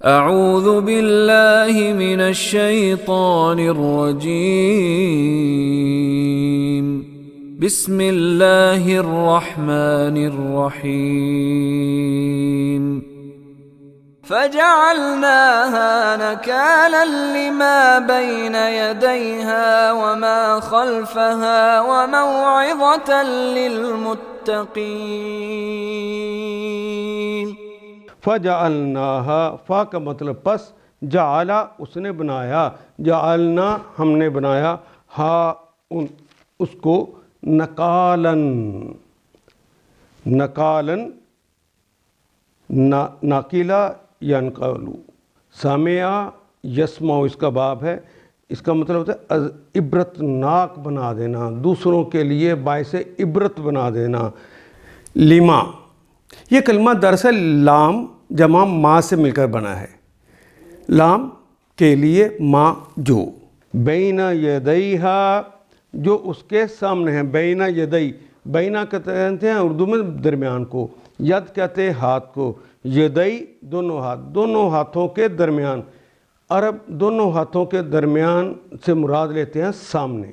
اعوذ باللہ من الشیطان الرجیم بسم اللہ الرحمن الرحیم فجعلناها نكالا لما بين يديها وما خلفها وموعظة للمتقين فجعلناها فا کا مطلب پس، جعلا اس نے بنایا، جعلنا ہم نے بنایا، ہا اس کو نکالن، نکالن ناقیلا ینقلو، سامعہ یسمع اس کا باب ہے، اس کا مطلب ہوتا ہے عبرت ناک بنا دینا، دوسروں کے لیے باعث عبرت بنا دینا۔ لما، یہ کلمہ دراصل لام جمع ما سے مل کر بنا ہے، لام کے لیے، ما جو، بین یدیہا جو اس کے سامنے ہیں، بین یدی، بینہ کہتے ہیں اردو میں درمیان کو، ید کہتے ہیں ہاتھ کو، یدی دونوں ہاتھ، دونوں ہاتھوں کے درمیان، عرب دونوں ہاتھوں کے درمیان سے مراد لیتے ہیں سامنے۔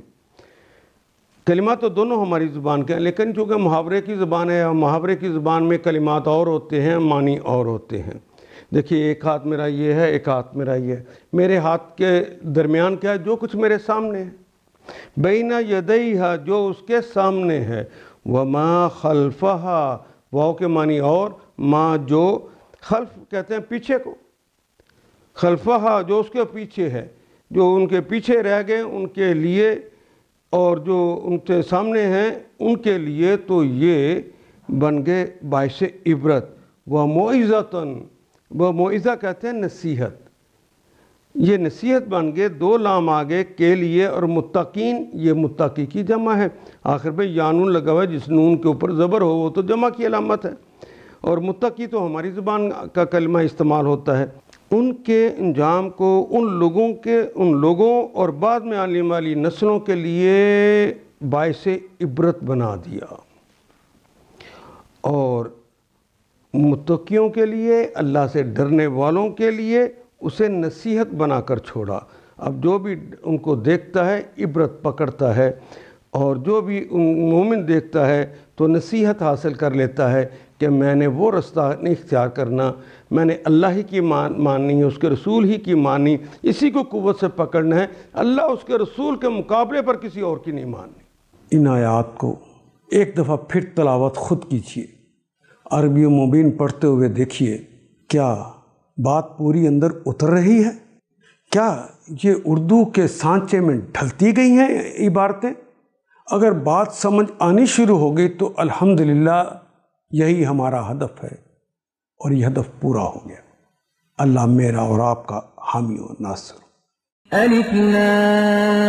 کلمات تو دونوں ہماری زبان کے ہیں، لیکن چونکہ محاورے کی زبان ہے، اور محاورے کی زبان میں کلمات اور ہوتے ہیں، معنی اور ہوتے ہیں۔ دیکھیے ایک ہاتھ میرا یہ ہے، ایک ہاتھ میرا یہ ہے، میرے ہاتھ کے درمیان کیا ہے؟ جو کچھ میرے سامنے ہے، بین یدیہا جو اس کے سامنے ہے، وما خلفہا واو کے معنی اور، ما جو، خلف کہتے ہیں پیچھے کو، خلفہا جو اس کے پیچھے ہے، جو ان کے پیچھے رہ گئے ان کے لیے، اور جو ان کے سامنے ہیں ان کے لیے تو یہ بن گئے باعث عبرت۔ وموعظۃً، وموعظہ کہتے ہیں نصیحت، یہ نصیحت بن گئے، دو لام آگے کے لیے، اور متقین یہ متقی کی جمع ہے، آخر پہ یانون لگا ہوا ہے، جس نون کے اوپر زبر ہو وہ تو جمع کی علامت ہے، اور متقی تو ہماری زبان کا کلمہ استعمال ہوتا ہے۔ ان کے انجام کو ان لوگوں اور بعد میں آنے والی نسلوں کے لیے باعث عبرت بنا دیا، اور متقیوں کے لیے، اللہ سے ڈرنے والوں کے لیے اسے نصیحت بنا کر چھوڑا۔ اب جو بھی ان کو دیکھتا ہے عبرت پکڑتا ہے، اور جو بھی مومن دیکھتا ہے تو نصیحت حاصل کر لیتا ہے کہ میں نے وہ رستہ نہیں اختیار کرنا، میں نے اللہ ہی کی ماننی ہے، اس کے رسول ہی کی ماننی، اسی کو قوت سے پکڑنا ہے، اللہ اس کے رسول کے مقابلے پر کسی اور کی نہیں ماننی۔ ان آیات کو ایک دفعہ پھر تلاوت خود کیجیے، عربی و مبین پڑھتے ہوئے دیکھیے، کیا بات پوری اندر اتر رہی ہے؟ کیا یہ اردو کے سانچے میں ڈھلتی گئی ہیں عبارتیں؟ اگر بات سمجھ آنی شروع ہو گئی تو الحمدللہ یہی ہمارا ہدف ہے، اور یہ ہدف پورا ہو گیا۔ اللہ میرا اور آپ کا حامی و ناصر۔ الف لام